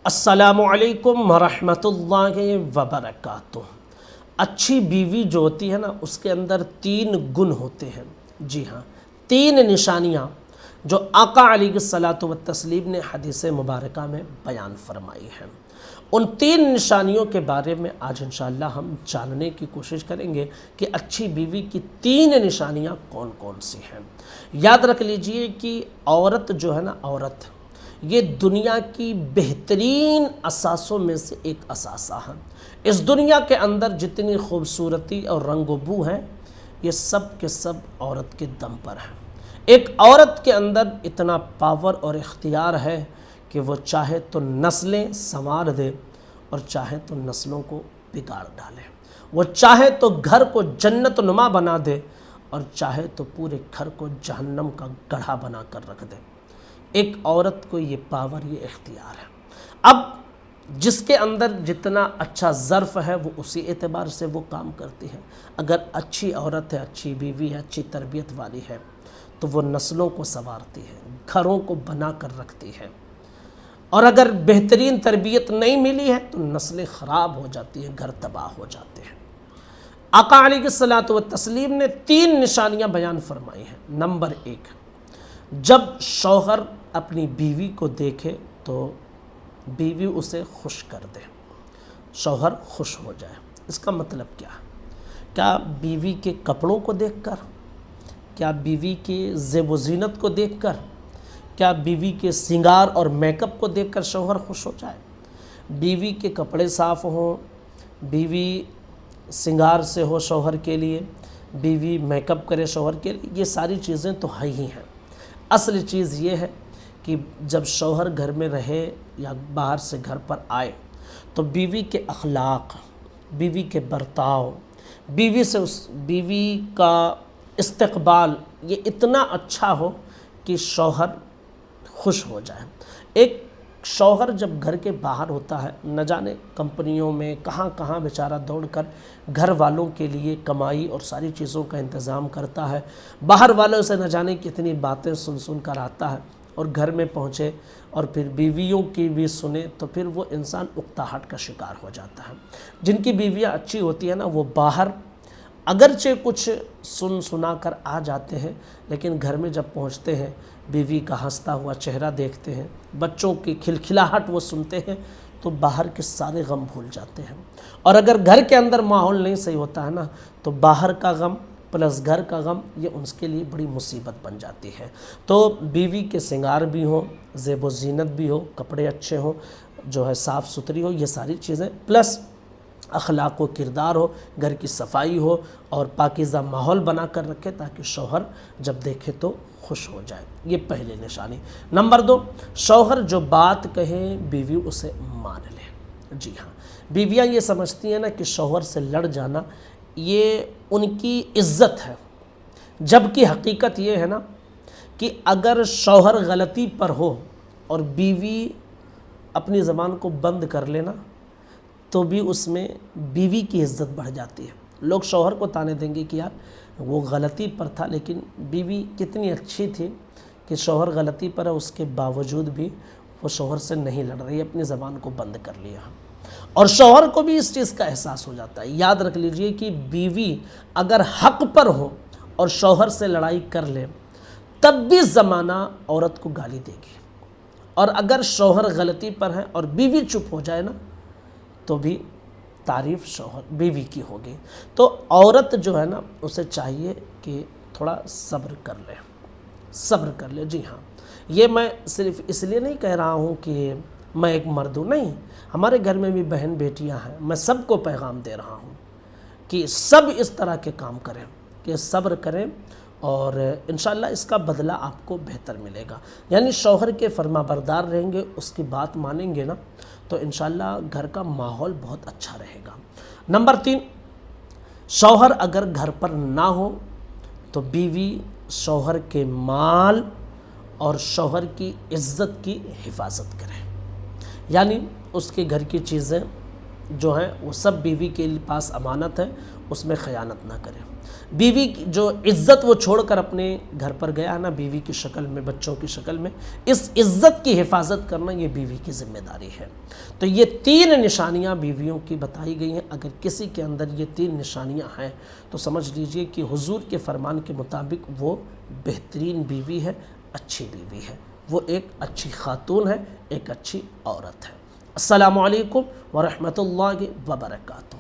السلام علیکم ورحمۃ اللہ وبرکاتہ۔ اچھی بیوی جو ہوتی ہے نا، اس کے اندر 3 گن ہوتے ہیں۔ جی ہاں، 3 نشانیاں جو آقا علیہ الصلاۃ والتسلیم نے حدیث مبارکہ میں بیان فرمائی ہیں۔ ان 3 نشانیوں کے بارے میں آج انشاءاللہ ہم جاننے کی کوشش کریں گے کہ اچھی بیوی کی 3 نشانیاں کون کون سی ہیں۔ یاد رکھ لیجئے کہ عورت جو ہے نا، عورت یہ دنیا کی بہترین اثاثوں میں سے ایک اثاثہ ہے۔ اس دنیا کے اندر جتنی خوبصورتی اور رنگ و بو ہے، یہ سب کے سب عورت کے دم پر ہے۔ ایک عورت کے اندر اتنا پاور اور اختیار ہے کہ وہ چاہے تو نسلیں سنوار دے اور چاہے تو نسلوں کو بگاڑ ڈالے۔ وہ چاہے تو گھر کو جنت نما بنا دے اور چاہے تو پورے گھر کو جہنم کا گڑھا بنا کر رکھ دے۔ ایک عورت کو یہ پاور، یہ اختیار ہے۔ اب جس کے اندر جتنا اچھا ظرف ہے، وہ اسی اعتبار سے وہ کام کرتی ہے۔ اگر اچھی عورت ہے، اچھی بیوی ہے، اچھی تربیت والی ہے، تو وہ نسلوں کو سنوارتی ہے، گھروں کو بنا کر رکھتی ہے۔ اور اگر بہترین تربیت نہیں ملی ہے تو نسلیں خراب ہو جاتی ہیں، گھر تباہ ہو جاتے ہیں۔ آقا علیہ الصلاۃ والتسلیم نے 3 نشانیاں بیان فرمائی ہیں۔ نمبر 1، جب شوہر اپنی بیوی کو دیکھے تو بیوی اسے خوش کر دے، شوہر خوش ہو جائے۔ اس کا مطلب کیا ہے؟ کیا بیوی کے کپڑوں کو دیکھ کر، کیا بیوی کے زیب و زینت کو دیکھ کر، کیا بیوی کے سنگار اور میک اپ کو دیکھ کر شوہر خوش ہو جائے؟ بیوی کے کپڑے صاف ہوں، بیوی سنگار سے ہو شوہر کے لیے، بیوی میک اپ کرے شوہر کے لیے، یہ ساری چیزیں تو ہیں ہی ہیں۔ اصل چیز یہ ہے کہ جب شوہر گھر میں رہے یا باہر سے گھر پر آئے تو بیوی کے اخلاق، بیوی کے برتاؤ، بیوی کا استقبال یہ اتنا اچھا ہو کہ شوہر خوش ہو جائے۔ ایک شوہر جب گھر کے باہر ہوتا ہے، نہ جانے کمپنیوں میں کہاں کہاں بیچارہ دوڑ کر گھر والوں کے لیے کمائی اور ساری چیزوں کا انتظام کرتا ہے، باہر والوں سے نہ جانے کتنی باتیں سن کر آتا ہے، اور گھر میں پہنچے اور پھر بیویوں کی بھی سنے تو پھر وہ انسان اکتاہٹ کا شکار ہو جاتا ہے۔ جن کی بیویاں اچھی ہوتی ہیں نا، وہ باہر اگرچہ کچھ سنا کر آ جاتے ہیں، لیکن گھر میں جب پہنچتے ہیں بیوی کا ہنستا ہوا چہرہ دیکھتے ہیں، بچوں کی کھلکھلاہٹ وہ سنتے ہیں تو باہر کے سارے غم بھول جاتے ہیں۔ اور اگر گھر کے اندر ماحول نہیں صحیح ہوتا ہے نا، تو باہر کا غم پلس گھر کا غم یہ ان کے لیے بڑی مصیبت بن جاتی ہے۔ تو بیوی کے سنگار بھی ہوں، زیب و زینت بھی ہو، کپڑے اچھے ہوں، جو ہے صاف ستھری ہو، یہ ساری چیزیں پلس اخلاق و کردار ہو، گھر کی صفائی ہو اور پاکیزہ ماحول بنا کر رکھے تاکہ شوہر جب دیکھے تو خوش ہو جائے۔ یہ پہلی نشانی۔ نمبر 2، شوہر جو بات کہیں بیوی اسے مان لے۔ جی ہاں، بیویاں یہ سمجھتی ہیں نا کہ شوہر سے لڑ جانا یہ ان کی عزت ہے، جبکہ حقیقت یہ ہے نا کہ اگر شوہر غلطی پر ہو اور بیوی اپنی زبان کو بند کر لینا تو بھی اس میں بیوی کی عزت بڑھ جاتی ہے۔ لوگ شوہر کو تانے دیں گے کہ یار وہ غلطی پر تھا، لیکن بیوی کتنی اچھی تھی کہ شوہر غلطی پر ہے، اس کے باوجود بھی وہ شوہر سے نہیں لڑ رہی، اپنی زبان کو بند کر لیا۔ اور شوہر کو بھی اس چیز کا احساس ہو جاتا ہے۔ یاد رکھ لیجئے کہ بیوی اگر حق پر ہو اور شوہر سے لڑائی کر لے تب بھی زمانہ عورت کو گالی دے گی، اور اگر شوہر غلطی پر ہے اور بیوی چپ ہو جائے نا تو بھی تعریف شوہر بیوی کی ہوگی۔ تو عورت جو ہے نا، اسے چاہیے کہ تھوڑا صبر کر لے، صبر کر لے۔ جی ہاں، یہ میں صرف اس لیے نہیں کہہ رہا ہوں کہ میں ایک مرد ہوں، نہیں، ہمارے گھر میں بھی بہن بیٹیاں ہیں، میں سب کو پیغام دے رہا ہوں کہ سب اس طرح کے کام کریں، کہ صبر کریں اور انشاءاللہ اس کا بدلہ آپ کو بہتر ملے گا۔ یعنی شوہر کے فرما بردار رہیں گے، اس کی بات مانیں گے نا، تو انشاءاللہ گھر کا ماحول بہت اچھا رہے گا۔ نمبر 3، شوہر اگر گھر پر نہ ہو تو بیوی شوہر کے مال اور شوہر کی عزت کی حفاظت کرے، یعنی اس کے گھر کی چیزیں جو ہیں وہ سب بیوی کے پاس امانت ہے، اس میں خیانت نہ کریں۔ بیوی کی جو عزت وہ چھوڑ کر اپنے گھر پر گیا نا، بیوی کی شکل میں، بچوں کی شکل میں، اس عزت کی حفاظت کرنا یہ بیوی کی ذمہ داری ہے۔ تو یہ 3 نشانیاں بیویوں کی بتائی گئی ہیں۔ اگر کسی کے اندر یہ 3 نشانیاں ہیں تو سمجھ لیجئے کہ حضور کے فرمان کے مطابق وہ بہترین بیوی ہے، اچھی بیوی ہے، وہ ایک اچھی خاتون ہے، ایک اچھی عورت ہے۔ السلام علیکم ورحمۃ اللہ وبرکاتہ۔